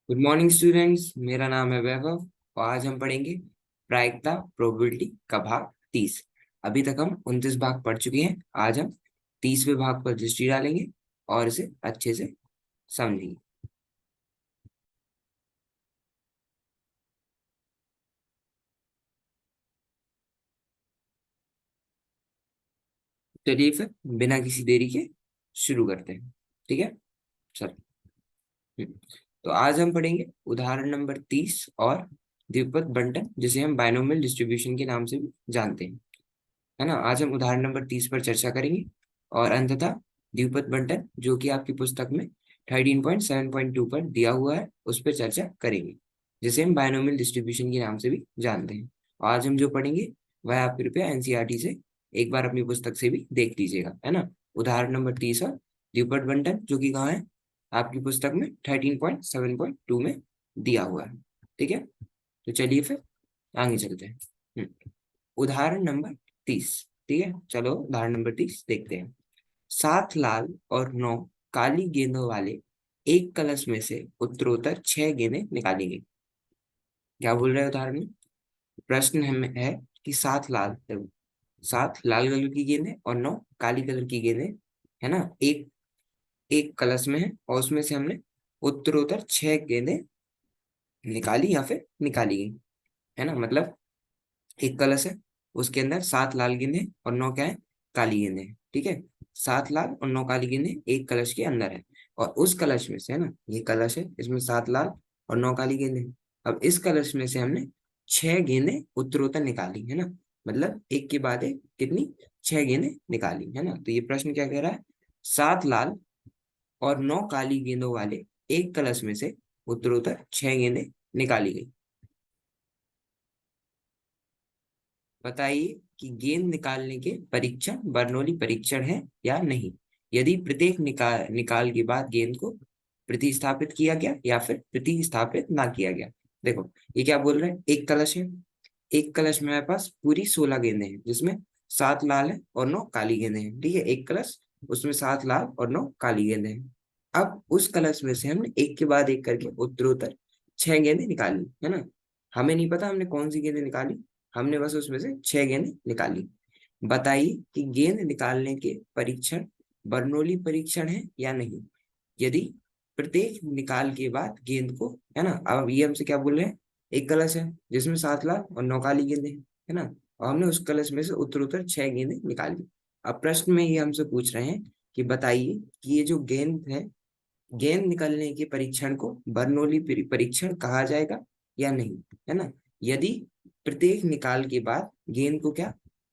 Good morning students, मेरा नाम है वैभव और आज हम पढ़ेंगे प्रायिकता प्रोबेबिलिटी का भाग 30। अभी तक हम 29 भाग पढ़ चुके हैं। आज हम 30वें भाग पर दृष्टि डालेंगे और इसे अच्छे से समझेंगे। चलिए फिर बिना किसी देरी के शुरू करते हैं। ठीक है, चलो। हम्म, तो आज हम पढ़ेंगे उदाहरण नंबर 30 और द्विपद बंटन, जिसे हम बायनोमियल डिस्ट्रीब्यूशन के नाम से भी जानते हैं, है ना। आज हम उदाहरण नंबर 30 पर चर्चा करेंगे और अंततः द्विपद बंटन, जो कि आपकी पुस्तक में 13.7.2 पर दिया हुआ है, उस पर चर्चा करेंगे, जिसे हम बायनोमियल डिस्ट्रीब्यूशन के नाम से भी जानते हैं। आज हम जो पढ़ेंगे वह आप कृपया एनसीईआरटी से एक बार अपनी पुस्तक से भी देख लीजिएगा, है ना। उदाहरण नंबर 30 और द्विपद बंटन, जो कि कहाँ है, आपकी पुस्तक में 13.7.2 में दिया हुआ है। ठीक है, तो चलिए फिर आगे चलते हैं। उदाहरण नंबर 30। ठीक है, चलो उदाहरण नंबर 30 देखते हैं। 7 लाल और 9 काली गेंदों वाले एक कलश में से उत्तरोत्तर 6 गेंदें निकाली गई। क्या बोल रहे हैं उदाहरण में? प्रश्न हमें है कि 7 लाल कलर की गेंदें और 9 काली कलर की गेंदें, है ना, एक एक कलश में है और उसमें से हमने उत्तरोत्तर 6 गेंदें निकाली या फिर निकाली गई, है ना। मतलब एक कलश है, उसके अंदर 7 लाल गेंदें और 9 क्या है, काली गेंदें हैं। ठीक है, 7 लाल और 9 काली गेंदें एक कलश के अंदर है और उस कलश में से, है ना, ये कलश है, इसमें 7 लाल और 9 काली गेंदें हैं। अब इस कलश में से हमने 6 गेंदें उत्तरोत्तर निकाली, है ना। मतलब एक के बाद एक कितनी, 6 गेंदें निकाली, है ना। तो ये प्रश्न क्या कह रहा है? 7 लाल और 9 काली गेंदों वाले एक कलश में से उत्तरोत्तर 6 गेंदें निकाली गई। बताइए कि गेंद निकालने के परीक्षण बर्नौली परीक्षण है या नहीं। यदि प्रत्येक निकाल के बाद गेंद को प्रतिस्थापित किया गया या फिर प्रतिस्थापित ना किया गया। देखो, ये क्या बोल रहे हैं, एक कलश है, एक कलश में हमारे पास पूरी 16 गेंदें हैं, जिसमें 7 लाल है और 9 काली गेंदें हैं। ठीक है, एक कलश, उसमें 7 लाल और 9 काली गेंदें हैं। अब उस कलश में से हमने एक के बाद एक करके उत्तरोत्तर 6 गेंदें निकाली, है ना। हमें नहीं पता हमने कौन सी गेंदें निकाली, हमने बस उसमें से 6 गेंदें निकाली। बताइए कि गेंद निकालने के परीक्षण बर्नौली परीक्षण है या नहीं। यदि प्रत्येक निकाल के बाद गेंद को, है ना, अब ये हमसे क्या बोल रहे हैं, एक कलश है जिसमें 7 लाल और 9 काली गेंदें हैं, है ना, और हमने उस कलश में से उत्तरोत्तर 6 गेंदें निकाली। अब प्रश्न में ये हमसे पूछ रहे हैं कि बताइए कि ये जो गेंद है, गेंद निकलने के परीक्षण को बर्नौली परीक्षण कहा जाएगा या नहीं, है ना। यदि प्रत्येक निकाल के बाद गेंद को क्या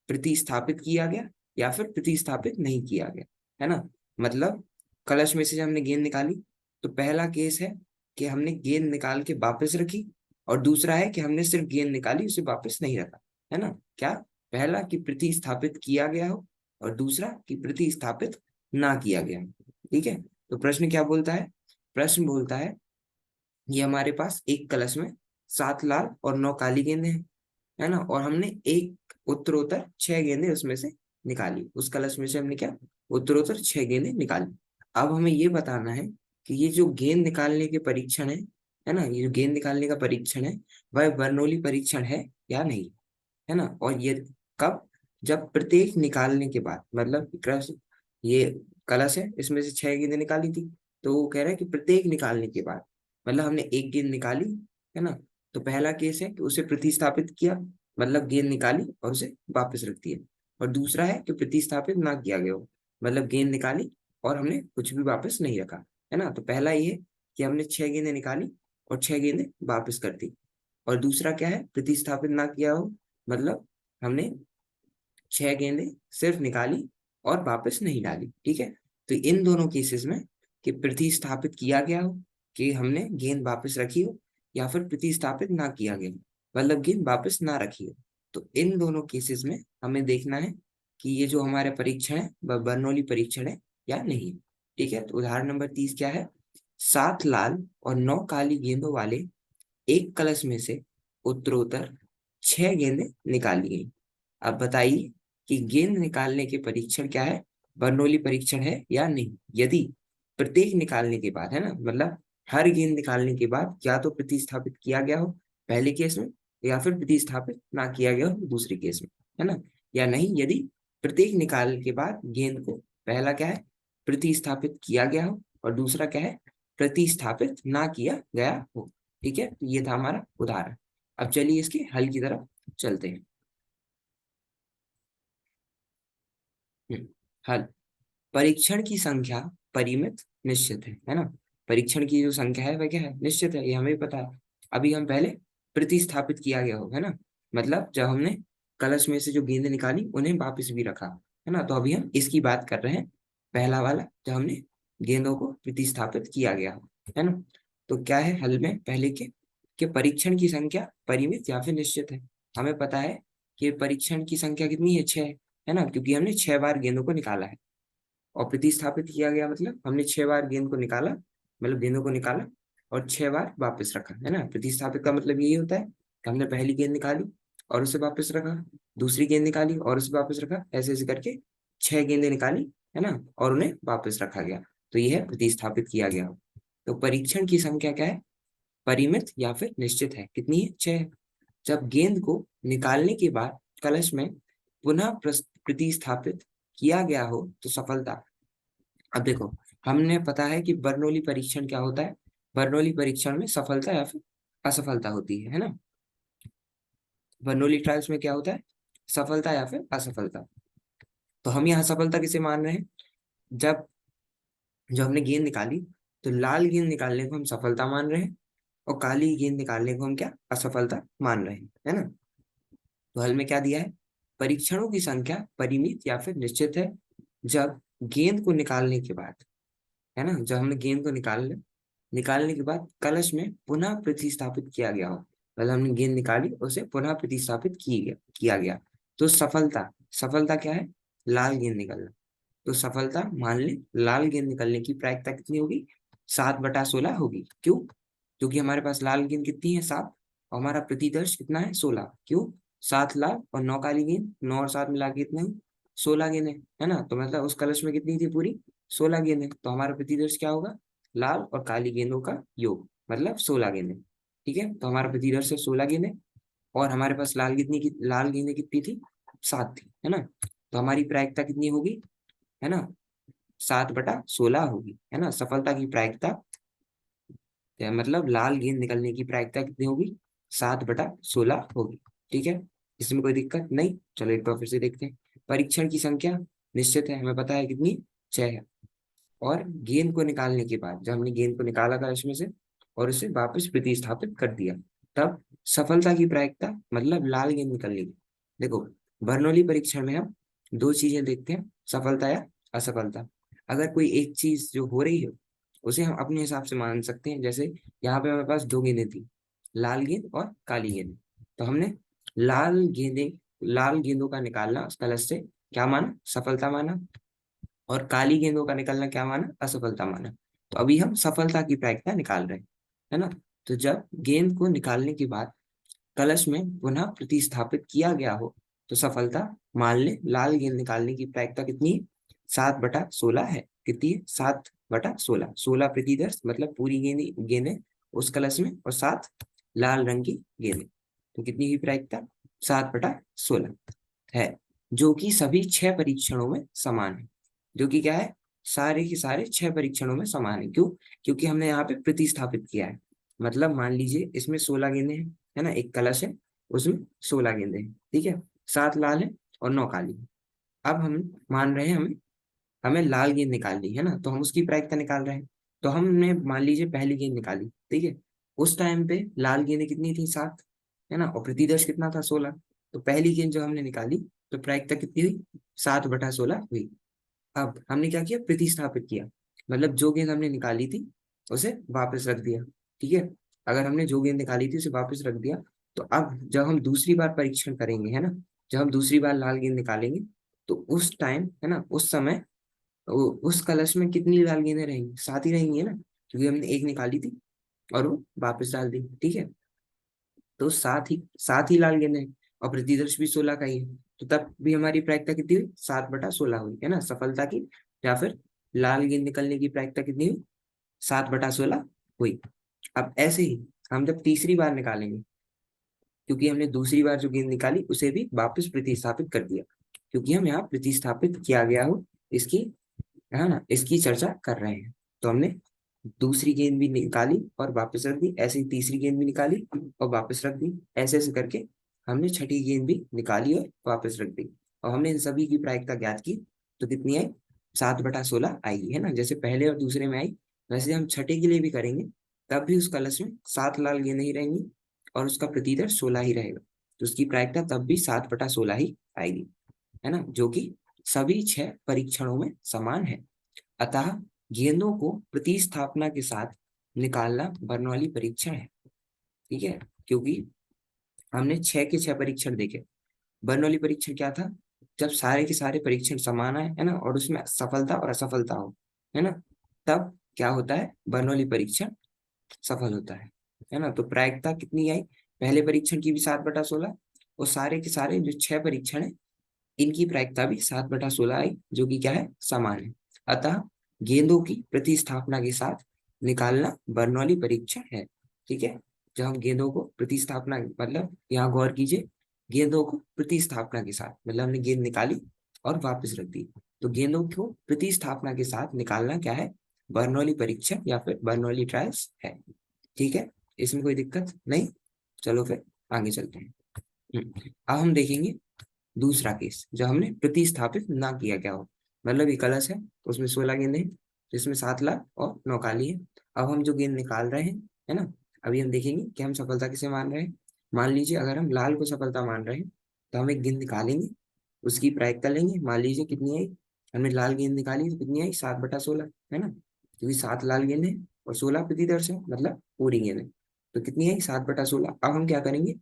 प्रतिस्थापित किया गया या फिर प्रतिस्थापित नहीं किया गया, है ना। मतलब कलश में से जब हमने गेंद निकाली, तो पहला केस है कि हमने गेंद निकाल के वापस रखी, और दूसरा है कि हमने सिर्फ गेंद निकाली, उसे वापस नहीं रखा, है ना। क्या, पहला कि प्रतिस्थापित किया गया हो और दूसरा कि प्रतिस्थापित ना किया गया हो। ठीक है, तो प्रश्न क्या बोलता है? प्रश्न बोलता है ये हमारे पास एक कलश में 7 लाल और 9 काली गेंदें हैं, है ना, और हमने एक उत्तरोत्तर 6 गेंदें उसमें से निकाली। उस कलश में से हमने क्या, उत्तरोत्तर 6 गेंदें निकाली। अब हमें ये बताना है कि ये जो गेंद निकालने के परीक्षण है ना, ये जो गेंद निकालने का परीक्षण है, वह बर्नौली परीक्षण है या नहीं, है ना। और ये कब, जब प्रत्येक निकालने के बाद, मतलब ये कलश है, इसमें से 6 गेंदें निकाली थी, तो वो कह रहा है कि प्रत्येक निकालने के बाद, मतलब हमने एक गेंद निकाली, है ना, तो पहला केस है कि उसे प्रतिस्थापित किया, मतलब गेंद निकाली और उसे वापस रख दिया। और दूसरा है कि प्रतिस्थापित ना किया गया हो, मतलब गेंद निकाली और हमने कुछ भी वापस नहीं रखा, है ना। तो पहला ये है कि हमने 6 गेंदें निकाली और 6 गेंदें वापस कर दी, और दूसरा क्या है, प्रतिस्थापित ना किया हो, मतलब हमने 6 गेंदें सिर्फ निकाली और वापस नहीं डाली। ठीक है, तो इन दोनों केसेस में कि प्रतिस्थापित किया गया हो, कि हमने गेंद वापस रखी हो, या फिर प्रतिस्थापित ना किया गया, मतलब गेंद वापस ना रखी हो, तो इन दोनों केसेस में हमें देखना है कि ये जो हमारे परीक्षण है वह बर्नौली परीक्षण है या नहीं। ठीक है, तो उदाहरण नंबर 30 क्या है? 7 लाल और 9 काली गेंदों वाले एक कलश में से उत्तरोत्तर 6 गेंदें निकाली गई। अब बताइए कि गेंद निकालने के परीक्षण क्या है, बर्नौली परीक्षण है या नहीं। यदि प्रत्येक निकालने के बाद, है ना, मतलब हर गेंद निकालने के बाद या तो प्रतिस्थापित किया गया हो पहले केस में, या फिर प्रतिस्थापित ना किया गया हो दूसरे केस में, है ना। या नहीं, यदि प्रत्येक निकाल के बाद गेंद को पहला क्या है, प्रतिस्थापित किया गया हो, और दूसरा क्या है, प्रतिस्थापित ना किया गया हो। ठीक है, तो ये था हमारा उदाहरण। अब चलिए इसके हल की तरफ चलते हैं। हल। परीक्षण की संख्या परिमित निश्चित है ना। परीक्षण की जो संख्या है वह क्या है, निश्चित है, ये हमें पता है। अभी हम पहले प्रतिस्थापित किया गया हो, है ना, मतलब जब हमने कलश में से जो गेंदें निकाली उन्हें वापस भी रखा, है ना। तो अभी हम इसकी बात कर रहे हैं, पहला वाला, जब हमने गेंदों को प्रतिस्थापित किया गया हो, है ना। तो क्या है हल में पहले के, कि परीक्षण की संख्या परिमित या फिर निश्चित है। हमें पता है कि परीक्षण की संख्या कितनी है, 6, है ना, क्योंकि हमने 6 बार गेंदों को निकाला है। और प्रतिस्थापित किया गया मतलब हमने 6 बार गेंद को निकाला, मतलब गेंदों को निकाला और 6 बार वापस रखा, है ना। प्रतिस्थापित का मतलब यही होता है कि हमने पहली गेंद निकाली और उसे वापस रखा, दूसरी गेंद निकाली और उसे वापस रखा, ऐसे ऐसे करके 6 गेंदें निकाली, है ना, और उन्हें वापस रखा गया। तो यह है प्रतिस्थापित किया गया। तो परीक्षण की संख्या क्या है, परिमित या फिर निश्चित है, कितनी है, 6। जब गेंद को निकालने के बाद कलश में पुनः प्रतिस्थापित किया गया हो तो सफलता। अब देखो, हमने पता है कि बर्नौली परीक्षण क्या होता है। बर्नौली परीक्षण में सफलता या फिर असफलता होती है ना। बर्नौली ट्रायल्स में क्या होता है, सफलता या फिर असफलता। तो हम यहाँ सफलता किसे मान रहे हैं, जब जब हमने गेंद निकाली तो लाल गेंद निकालने को हम सफलता मान रहे हैं, और काली गेंद निकालने को हम क्या, असफलता मान रहे हैं, है ना। तो हल में क्या दिया है, परीक्षणों की संख्या परिमित या फिर निश्चित है, जब गेंद को निकालने के बाद, है ना, जब हमने गेंद को निकालने के बाद कलश में पुनः प्रतिस्थापित किया गया हो, मतलब हमने गेंद निकाली उसे पुनः प्रतिस्थापित किया गया। तो सफलता, सफलता क्या है, लाल गेंद निकलना। तो सफलता मान ले, लाल गेंद निकलने की प्रायिकता कितनी होगी, 7/16 होगी। क्यों, क्योंकि हमारे पास लाल गेंद कितनी है, 7, और हमारा प्रतिदर्श कितना है, 16। क्यों, 7 लाल और 9 काली गेंद, 9 और 7 मिला के कितने हैं, 16 गेंद है ना। तो मतलब उस कलश में कितनी थी, पूरी 16 गेंदें। तो हमारा प्रतिदर्श क्या होगा, लाल और काली गेंदों का योग, मतलब 16 गेंदें। ठीक है, तो हमारा प्रतिदर्श है 16 गेंदें, और हमारे पास लाल गेंदें कितनी थी, 7 थी, है ना। तो हमारी प्रायिकता कितनी होगी, है ना, 7/16 होगी, है ना। सफलता की प्रायिकता, मतलब लाल गेंद निकलने की प्रायिकता कितनी होगी, 7/16 होगी। ठीक है, इसमें कोई दिक्कत नहीं। चलो एक बार फिर से देखते हैं। परीक्षण की संख्या निश्चित है, हमें पता है कितनी, 6 है। और गेंद को निकालने के बाद, जब हमने गेंद को निकाला था इसमें से और उसे वापस प्रतिस्थापित कर दिया, तब सफलता की प्रायिकता, मतलब लाल गेंद निकलने की। देखो, बर्नौली परीक्षण में हम दो चीजें देखते हैं, सफलता या असफलता। अगर कोई एक चीज जो हो रही है उसे हम अपने हिसाब से मान सकते हैं। जैसे यहाँ पे हमारे पास दो गेंदें थी, लाल गेंद और काली गेंद। तो हमने लाल गेंदों का निकालना उस कलश से क्या माना, सफलता माना, और काली गेंदों का निकलना क्या माना, असफलता माना। तो अभी हम सफलता की प्रायिकता निकाल रहे हैं, है ना। तो जब गेंद को निकालने के बाद कलश में पुनः प्रतिस्थापित किया गया हो तो सफलता, मान ले लाल गेंद निकालने की प्रायिकता कितनी है, 7/16 है। कितनी है, 7/16, 16 प्रतिदर्श, मतलब पूरी गेंदें उस कलश में, और 7 लाल रंग की गेंदें। तो कितनी हुई प्रायिकता, 7/16 है, जो कि सभी 6 परीक्षणों में समान है। जो कि क्या है, सारे के सारे 6 परीक्षणों में समान है। क्यों, क्योंकि हमने यहाँ पे प्रतिस्थापित किया है। मतलब मान लीजिए इसमें 16 गेंदें हैं, है ना, एक कलश है उसमें 16 गेंदें हैं, ठीक है, 7 लाल है और 9 काली है। अब हम मान रहे हैं, हमें हमें लाल गेंद निकालनी है ना, तो हम उसकी प्रायिकता निकाल रहे हैं। तो हमने मान लीजिए पहली गेंद निकाली, ठीक है, उस टाइम पे लाल गेंदें कितनी थी, 7, है ना, और प्रतिदर्श कितना था, 16। तो पहली गेंद जो हमने निकाली तो प्रायिकता कितनी हुई, 7/16 हुई। अब हमने क्या किया, प्रतिस्थापित किया, मतलब जो गेंद हमने निकाली थी उसे वापस रख दिया। ठीक है, अगर हमने जो गेंद निकाली थी उसे वापस रख दिया, तो अब जब हम दूसरी बार परीक्षण करेंगे, है ना, जब हम दूसरी बार लाल गेंद निकालेंगे तो उस टाइम, है ना, उस समय उस कलश में कितनी लाल गेंदें रहेंगी, 7 ही रहेंगी, है ना, क्योंकि हमने एक निकाली थी और वो वापस डाल दी। ठीक है, तो सात ही लाल गेंदें हैं, और प्रतिदर्श भी 16 का ही है। तो तब भी हमारी प्रायिकता कितनी हुई, 7/16 हुई, है ना, सफलता की, या फिर लाल गेंद निकलने की प्रायिकता कितनी हुई, 7/16 हुई। अब ऐसे ही हम जब तीसरी बार निकालेंगे, क्योंकि हमने दूसरी बार जो गेंद निकाली उसे भी वापस प्रतिस्थापित कर दिया, क्योंकि हम यहाँ प्रतिस्थापित किया गया हो इसकी, है ना, इसकी चर्चा कर रहे हैं। तो हमने दूसरी गेंद भी निकाली और वापस रख दी, ऐसे ही तीसरी गेंद भी निकाली और वापस रख दी, ऐसे ऐसे करके हमने छठी गेंद भी निकाली और वापस रख दी। और हमने इन सभी की प्रायिकता ज्ञात की, तो कितनी आई? 7/16 आएगी, है ना। जैसे पहले और दूसरे में आई, वैसे हम छठे के लिए भी करेंगे, तब भी उस कलश में 7 लाल गेंदें ही रहेंगी और उसका प्रतिदर 16 ही रहेगा, तो उसकी प्रायिकता तब भी 7/16 ही आएगी, है ना, जो कि सभी 6 परीक्षणों में समान है। अतः गेंदों को प्रतिस्थापना के साथ निकालना बर्नौली परीक्षण है। ठीक है, क्योंकि हमने 6 के 6 परीक्षण देखे। बर्नौली परीक्षण क्या था? जब सारे के सारे परीक्षण समान है ना, और उसमें सफलता और असफलता हो, है ना, तब क्या होता है? बर्नौली परीक्षण सफल होता है ना। तो प्रायिकता कितनी आई? पहले परीक्षण की भी 7/16, और सारे के सारे जो 6 परीक्षण है इनकी प्रायिकता भी 7/16 आई, जो कि क्या है? समान है। अतः गेंदों की प्रतिस्थापना के साथ निकालना बर्नौली परीक्षण है। ठीक है, जब हम गेंदों को प्रतिस्थापना, मतलब यहाँ गौर कीजिए, गेंदों को प्रतिस्थापना के साथ, मतलब हमने गेंद निकाली और वापस रख दी, तो गेंदों को प्रतिस्थापना के साथ निकालना क्या है? बर्नौली परीक्षण या फिर बर्नौली ट्रायल्स है। ठीक है, इसमें कोई दिक्कत नहीं। चलो फिर आगे चलते हैं। अब हम देखेंगे दूसरा केस, जब हमने प्रतिस्थापित ना किया क्या हो। मतलब ये कलश है, तो उसमें 16 गेंदें हैं, जिसमें 7 लाल और 9 काली है। अब हम जो गेंद निकाल रहे हैं, है ना, अभी हम देखेंगे कि हम सफलता किसे मान रहे हैं। मान लीजिए अगर हम लाल को सफलता मान रहे हैं, तो हम एक गेंद निकालेंगे, उसकी प्रायिकता लेंगे, मान लीजिए कितनी आई? हमने लाल गेंद निकाली तो कितनी आई? 7/16, है ना, क्योंकि 7 लाल गेंद है और 16 प्रतिदर्श है, मतलब पूरी गेंद है, तो कितनी आई? 7/16। अब हम क्या करेंगे?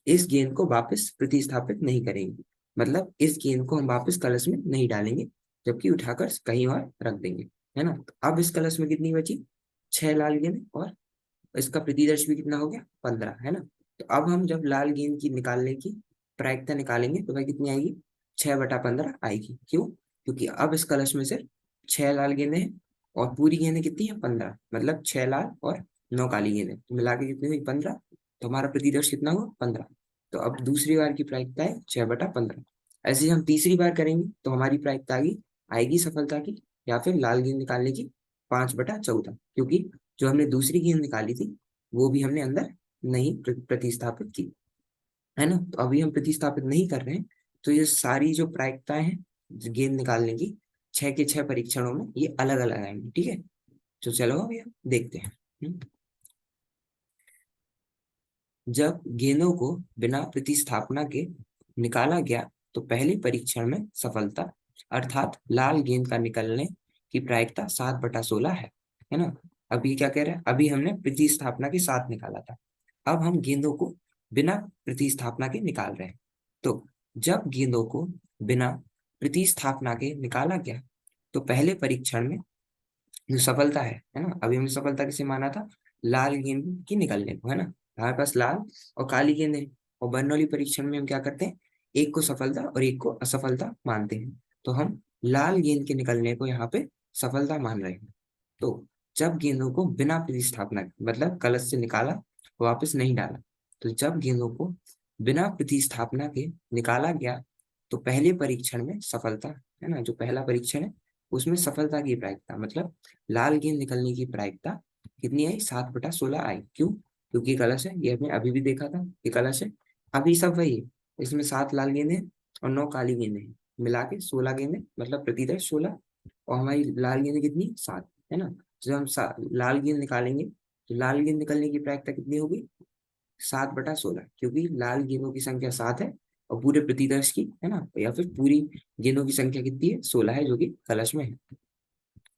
इस गेंद को वापस प्रतिस्थापित नहीं करेंगे, मतलब इस गेंद को हम वापस कलश में नहीं डालेंगे, जबकि उठाकर कहीं और रख देंगे, है ना। तो अब इस कलश में कितनी बची? 6 लाल गेंद, और इसका प्रतिदर्श भी कितना हो गया? 15, है ना। तो अब हम जब लाल गेंद की निकालने की प्रायिकता निकालेंगे, तो भाई कितनी आएगी? 6/15 आएगी। क्यों? क्योंकि अब इस कलश में से 6 लाल गेंदें हैं और पूरी गेंदें कितनी है? 15, मतलब 6 लाल और 9 काली गेंदें, तो मिला के कितनी हुई? 15। तो हमारा प्रतिदर्श कितना हुआ? 15। तो अब दूसरी बार की प्रायिकता है 6/15। ऐसे ही हम तीसरी बार करेंगे, तो हमारी प्रायिकता आएगी सफलता की, या फिर लाल गेंद निकालने की, 5/14, क्योंकि जो हमने दूसरी गेंद निकाली थी वो भी हमने अंदर नहीं प्रतिस्थापित की, है ना। तो अभी हम प्रतिस्थापित नहीं कर रहे हैं, तो ये सारी जो प्रायिकताएं हैं गेंद निकालने की, 6 के 6 परीक्षणों में ये अलग अलग आएंगी। ठीक है, तो चलो अभी हम देखते हैं। जब गेंदों को बिना प्रतिस्थापना के निकाला गया, तो पहले परीक्षण में सफलता, अर्थात लाल गेंद का निकलने की प्रायिकता 7/16 है ना। अभी क्या कह रहे हैं? अभी हमने प्रतिस्थापना के साथ निकाला था, अब हम गेंदों को बिना प्रतिस्थापना के निकाल रहे हैं। तो जब गेंदों को बिना प्रतिस्थापना के निकाला गया, तो पहले परीक्षण में जो सफलता है ना, अभी हमने सफलता किसे माना था? लाल गेंद की निकलने को, है ना। हमारे पास लाल और काली गेंद है, और बर्नौली परीक्षण में हम क्या करते हैं? एक को सफलता और एक को असफलता मानते हैं, तो हम लाल गेंद के निकलने को यहाँ पे सफलता मान रहे हैं। तो जब गेंदों को बिना प्रतिस्थापना के, मतलब कलश से निकाला, वापस नहीं डाला, तो जब गेंदों को बिना प्रतिस्थापना के निकाला गया, तो पहले परीक्षण में सफलता, है ना, जो पहला परीक्षण है उसमें सफलता की प्रायिकता, मतलब लाल गेंद निकलने की प्रायिकता कितनी आई? 7/16 आई। क्यों? क्योंकि कलश है, ये हमने अभी भी देखा था कि कलश है। अभी सब वही है, इसमें 7 लाल गेंदें हैं और 9 काली गेंदें हैं, मिला के 16 गेंदें, मतलब प्रतिदर्श 16, और हमारी लाल गेंदें कितनी? 7, है ना। जब हम लाल गेंद निकालेंगे, तो लाल गेंद निकलने की प्रायिकता कितनी होगी? 7/16, क्योंकि लाल गेंदों की संख्या 7 है और पूरे प्रतिदर्श की, है ना, या फिर पूरी गेंदों की संख्या कितनी है? 16 है, जो कि कलश में है।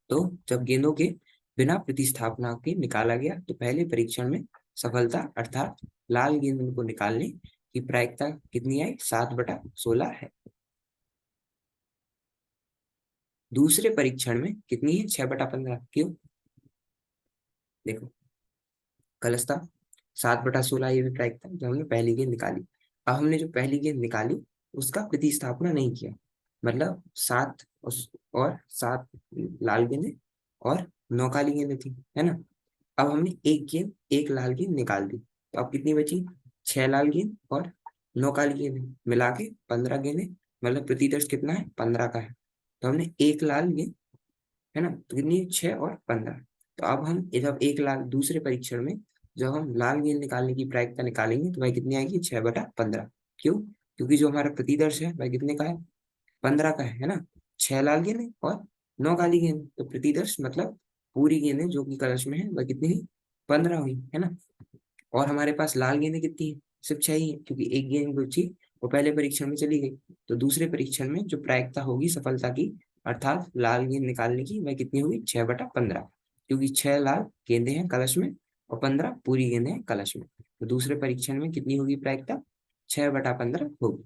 तो जब गेंदों के बिना प्रतिस्थापना के निकाला गया, तो पहले परीक्षण में सफलता, अर्थात लाल गेंद को निकालने की प्रायिकता कितनी आई? 7/16 है। दूसरे परीक्षण में कितनी है? 6/15। क्यों? देखो, कलश था, 7/16 ये भी प्रायिकता जब हमने पहली गेंद निकाली। अब हमने जो पहली गेंद निकाली उसका प्रतिस्थापना नहीं किया, मतलब 7 और 7 लाल गेंदें और 9 काली गेंदें थी, है ना। अब हमने एक गेंद, एक लाल गेंद निकाल दी, तो अब कितनी बची? 6 लाल गेंद और 9 काली गेंद मिला के 15 गेंदें, मतलब प्रतिदर्श कितना है? 15 का है। तो हमने एक लाल गेंद, है ना, तो कितनी? 6 और 15। तो अब हम जब एक लाल दूसरे परीक्षण में जब हम लाल गेंद निकालने की प्रायिकता निकालेंगे तो भाई कितनी आएगी? 6/15। क्यों? क्योंकि जो हमारा प्रतिदर्श है भाई कितने का है? 15 का है ना। 6 लाल गेंदें और 9 काली गेंद, तो प्रतिदर्श मतलब पूरी गेंदें जो कि कलश में है वह कितनी हुई? 15 हुई, है ना। और हमारे पास लाल गेंदें कितनी है? सिर्फ 6 ही है, क्योंकि एक गेंद बची, वो पहले परीक्षण में चली गई। तो दूसरे परीक्षण में जो प्रायिकता होगी सफलता की, अर्थात लाल गेंद निकालने की, वह कितनी होगी? 6/15, क्योंकि 6 लाल गेंदें हैं कलश में और 15 पूरी गेंदें हैं कलश में। तो दूसरे परीक्षण में कितनी होगी प्रायिकता? 6/15 होगी।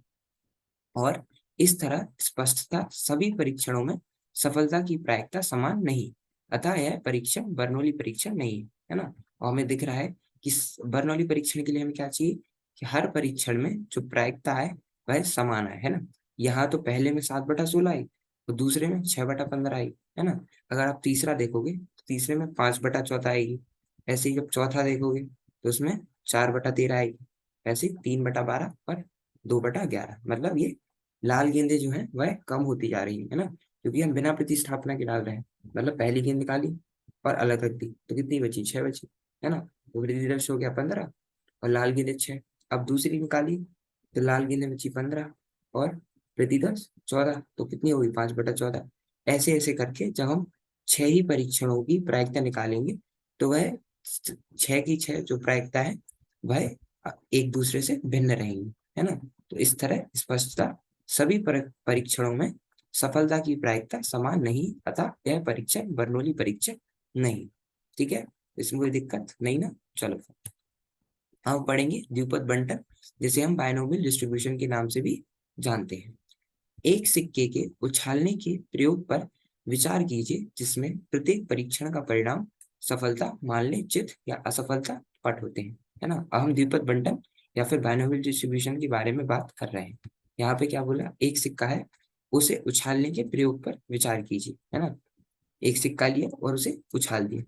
और इस तरह स्पष्टता सभी परीक्षणों में सफलता की प्रायिकता समान नहीं, अतः यह परीक्षण बर्नौली परीक्षण नहीं है ना। और हमें दिख रहा है कि बर्नौली परीक्षण के लिए हमें क्या चाहिए कि हर परीक्षण में जो प्रायिकता है वह समान है ना। यहाँ तो पहले में 7/16 आई, तो दूसरे में 6/15 आई, है ना। अगर आप तीसरा देखोगे तो तीसरे में 5/14 आएगी। ऐसे ही जब चौथा देखोगे तो उसमें 4/13 आएगी। ऐसे 3/12 और 2/11, मतलब ये लाल गेंदें जो हैं वह कम होती जा रही है ना, क्योंकि हम बिना प्रतिस्थापना के डाल रहे हैं। मतलब पहली गेंद निकाली और अलग रख दी तो कितनी बची? 6 बची, है ना। तो प्रतिदर्श हो गया 15 और लाल गेंदें 6। अब दूसरी निकाली तो लाल गेंदें बची 15 और प्रतिदर्श 14, तो कितनी होगी? 5/14। ऐसे ऐसे करके जब हम 6 ही परीक्षणों की प्रायिकता निकालेंगे तो वह 6 की 6 जो प्रायिकता है वह एक दूसरे से भिन्न रहेंगी, है ना। तो इस तरह स्पष्टता सभी परीक्षणों में सफलता की प्रायिकता समान नहीं, अतः यह परीक्षण बर्नौली परीक्षण नहीं। ठीक है, इसमें कोई दिक्कत नहीं ना। चलो हम पढ़ेंगे द्विपद बंटन, जिसे हम बायनोमियल डिस्ट्रीब्यूशन के नाम से भी जानते हैं। एक सिक्के के उछालने के प्रयोग पर विचार कीजिए जिसमें प्रत्येक परीक्षण का परिणाम सफलता, मान लें चित या असफलता पट होते हैं, है ना। अब हम द्विपद बंटन या फिर बायनोमियल डिस्ट्रीब्यूशन के बारे में बात कर रहे हैं। यहाँ पे क्या बोला? एक सिक्का है, उसे उछालने के प्रयोग पर विचार कीजिए, है ना। एक सिक्का लिया और उसे उछाल दिया,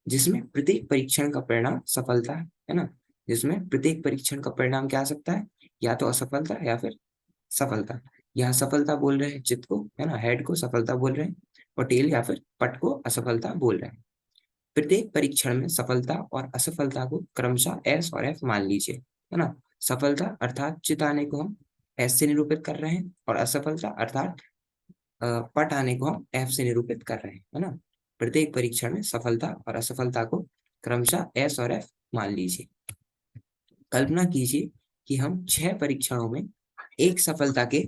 जिसमें प्रत्येक परीक्षण का परिणाम सफलता है ना। जिसमें प्रत्येक परीक्षण का परिणाम क्या आ सकता है? या तो असफलता या फिर सफलता। यहाँ सफलता बोल रहे हैं चित्त को, है ना, हेड को सफलता बोल रहे हैं, और टेल या फिर पट को असफलता बोल रहे हैं। प्रत्येक परीक्षण में सफलता और असफलता को क्रमशः एस और एफ मान लीजिए, है ना। सफलता अर्थात चित आने को हम एस से निरूपित कर रहे हैं, और असफलता अर्थात पट आने को हम एफ से निरूपित कर रहे हैं, है ना। प्रत्येक परीक्षण में सफलता और असफलता को क्रमशः एस और एफ मान लीजिए। कल्पना कीजिए कि हम 6 परीक्षणों में एक सफलता के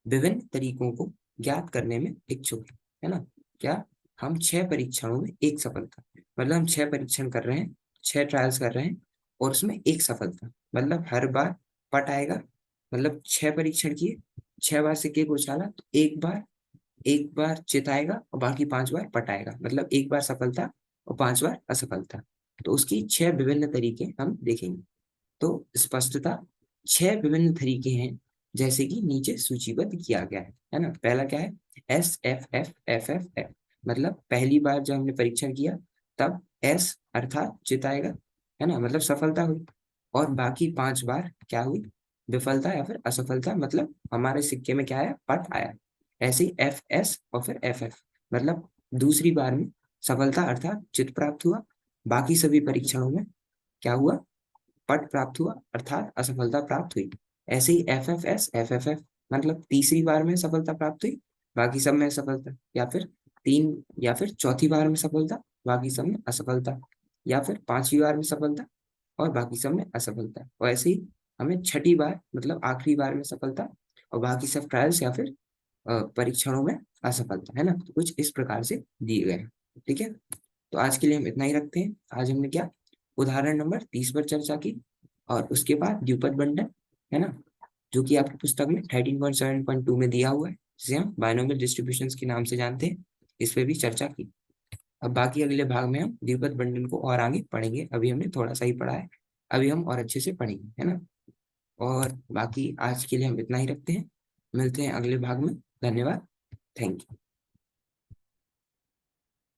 विभिन्न तरीकों को ज्ञात करने में इच्छुक है ना। क्या? हम 6 परीक्षणों में एक सफलता, मतलब हम 6 परीक्षण कर रहे हैं, 6 ट्रायल्स कर रहे हैं, और उसमें एक सफलता, मतलब हर बार पट आएगा। मतलब 6 परीक्षण किए, 6 बार सिक्के को उछाला तो एक बार चित आएगा और बाकी 5 बार पट आएगा, मतलब एक बार सफलता और 5 बार असफलता। तो उसकी 6 विभिन्न तरीके हम देखेंगे। तो स्पष्टता 6 विभिन्न तरीके हैं, जैसे कि नीचे सूचीबद्ध किया गया है ना। पहला क्या है? S F F F F F, मतलब पहली बार जब हमने परीक्षण किया तब एस अर्थात चित आएगा, है ना, मतलब सफलता हुई। और बाकी 5 बार क्या हुई? विफलता या फिर असफलता, मतलब हमारे सिक्के में क्या आया? पट आया। ऐसे ही एफ एस और फिर एफ एफ, मतलब दूसरी बार में सफलता अर्थात चित प्राप्त हुआ। बाकी सभी परीक्षणों में क्या हुआ? पट प्राप्त हुआ अर्थात असफलता प्राप्त हुई। ऐसे ही F F S F F F, मतलब तीसरी बार में सफलता प्राप्त हुई, बाकी सब में असफलता, या फिर चौथी बार में सफलता, बाकी सब में असफलता, या फिर 5वीं बार में सफलता और बाकी सब में असफलता। और ऐसे ही हमें छठी बार मतलब आखिरी बार में सफलता और बाकी सब ट्रायल्स या फिर परीक्षणों में असफलता, है ना। तो कुछ इस प्रकार से दिए गए हैं। ठीक है, तो आज के लिए हम इतना ही रखते हैं। आज हमने क्या उदाहरण नंबर 30 पर चर्चा की, और उसके बाद द्विपद बंटन, है ना, जो कि आपकी पुस्तक में 13.7.2 में दिया हुआ है, जिसे हम बायनोमियल डिस्ट्रीब्यूशंस के नाम से जानते हैं। इस पे भी चर्चा की। अब बाकी अगले भाग में हम द्विपद बंटन को और आगे पढ़ेंगे। अभी हमने थोड़ा सा ही पढ़ा है, अभी हम और अच्छे से पढ़ेंगे, है ना। और बाकी आज के लिए हम इतना ही रखते हैं। मिलते हैं अगले भाग में। धन्यवाद। Thank you.